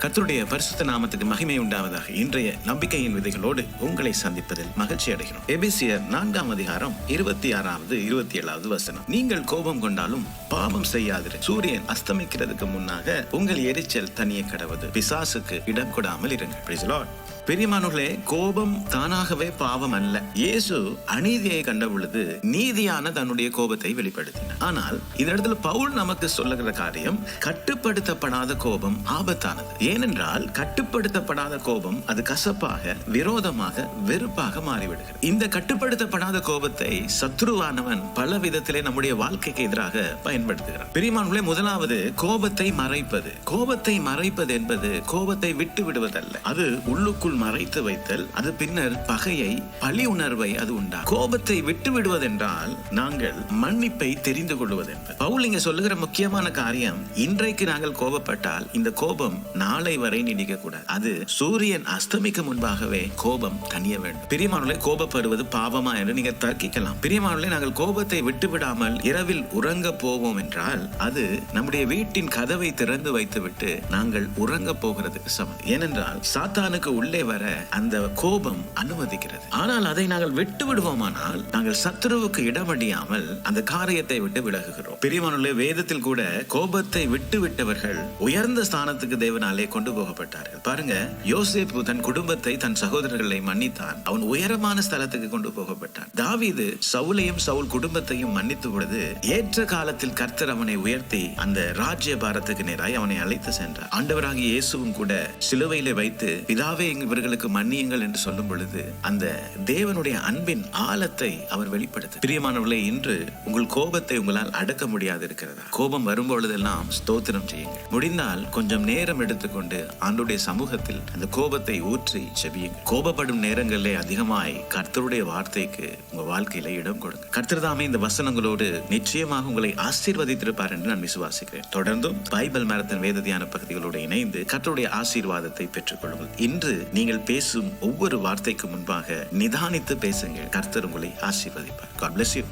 கர்த்தருடைய பரிசுத்த நாமத்துக்கு மகிமை உண்டாவதாக. இன்றைய நம்பிக்கையின் விதைகளோடு உங்களை சந்திப்பதில் மகிழ்ச்சி அடைகிறோம். எபேசியர் 4 அதிகாரம் 26 27 வசனம். நீங்கள் கோபம் கொண்டாலும் பாவம் செய்யாதிரு. சூரியன் அஸ்தமிக்கிறதுக்கு முன்னாக உங்கள் எரிச்சல் தனியே கடவது. பிசாசுக்கு இடம் கொடாமல் இருங்கள். Praise the Lord. பெரியமானவர்களே, கோபம் தானாகவே பாவம் அல்ல. இயேசு அநீதியை கண்ட பொழுது நீதியான தன்னுடைய கோபத்தை வெளிப்படுத்தினார். ஆனால் இந்த இடத்துல பவுல் நமக்கு சொல்லுகிற காரியம், கட்டுப்படுத்தப்படாத கோபம் ஆபத்தானது. ஏனென்றால் கட்டுப்படுத்தப்படாத கோபம் அது கசப்பாக, விரோதமாக, வெறுப்பாக மாறிவிடுகிறது. இந்த கட்டுப்படுத்தப்படாத கோபத்தை சத்ருவானவன் பல விதத்திலே நம்முடைய வாழ்க்கைக்கு எதிராக பயன்படுத்துகிறார். பெரியமானவர்களே, முதலாவது கோபத்தை மறைப்பது. கோபத்தை மறைப்பது என்பது கோபத்தை விட்டு விடுவதல்ல, அது உள்ளுக்குள் மறைத்து வைத்தல். அது பின்னர் பகையை, பழி உணர்வை அது உண்டா. கோபத்தை விட்டு விடுவதென்றால் நாங்கள் மன்னிப்பை தெரிந்து கொள்வது என்பது. பவுல் இங்க சொல்லுகிற முக்கியமான காரியம், இன்றைக்கு நாங்கள் கோபப்பட்டால் இந்த கோபம் நாளை வரை நீடிக்க கூடாது. அது சூரியன் அஸ்தமிக்க முன்பாகவே கோபம் தணிய வேண்டும். பிரியமானவர்களே, கோபப்படுவது பாவமா என்று நீங்க தர்க்கிக்கலாம். பிரியமானவர்களே, நாங்கள் கோபத்தை விட்டு விடாமல் இரவில் உறங்க போவோம் என்றால் அது நம்முடைய வீட்டின் கதவை திறந்து வைத்துவிட்டு நாங்கள் உறங்க போகிறதுக்கு சமம். ஏனென்றால் சாத்தானுக்கு உள்ளே வர அந்த கோபம் அனுமதிக்கிறது. ஆனால் அதை நாங்கள் விட்டு விடுவோமானால் நாங்கள் சத்துருவுக்கு இடமடியாமல் அந்த காரியத்தை விட்டு விலகுகிறோம். பிரியமானவர்களே, வேதத்தில் கூட கோபத்தை விட்டு விட்டவர்கள் உயர்ந்த ஸ்தானத்துக்கு தேவனாலே கொண்டு போகப்பட்டார்கள். பாருங்க, யோசேப்பு தன் குடும்பத்தை, தன் சகோதரர்களை மன்னித்தான். அவன் உயரமான ஸ்தலத்துக்கு கொண்டு போகப்பட்டான். தாவீது சவுலையும் சவுல் குடும்பத்தையும் மன்னித்த பொழுது ஏற்ற காலத்தில் கர்த்தர் அவனை உயர்த்தி அந்த ராஜ்ய பாரத்துக்கு நேராய் அவனை அழைத்து சென்றார். ஆண்டவராகிய இயேசுவும் கூட சிலுவையிலே வைத்து, பிதாவே இவர்களுக்கு மன்னியுங்கள் என்று சொல்லும் பொழுது அந்த தேவனுடைய அன்பின் ஆழத்தை அவர் வெளிப்படுத்த. பிரியமானவர்களே, இன்று உங்கள் கோபத்தை உங்களால் அடக்க முடியாது இருக்கிறதா? கோபம் வரும்பொழுதெல்லாம் ஸ்தோத்திரம் செய்யுங்கள். முடிந்தால் கொஞ்சம் நேரம் எடுத்துக்கொண்டு ஆண்டவருடைய சமூகத்தில் அந்த கோபத்தை ஊற்றி செபியுங்கள். கோபப்படும் நேரங்களிலே அதிகமாய் கர்த்தருடைய வார்த்தைக்கு உங்க வாழ்க்கையில இடம் கொடுங்க. கர்த்தர் தாமே இந்த வசனங்களோடு நிச்சயமாக உங்களை ஆசீர்வதித்திருப்பார் என்று நான் விசுவாசிக்கிறேன். தொடர்ந்தும் பைபிள் மேரத்தான் வேத தியான பகுதிகளோடு இணைந்து கர்த்தருடைய ஆசீர்வாதத்தை பெற்றுக் கொள்ளுங்கள். இன்று நீங்கள் பேசும் ஒவ்வொரு வார்த்தைக்கு முன்பாக நிதானித்து பேசுங்கள். கர்த்தர் உங்களை ஆசீர்வதிப்பார். God bless you.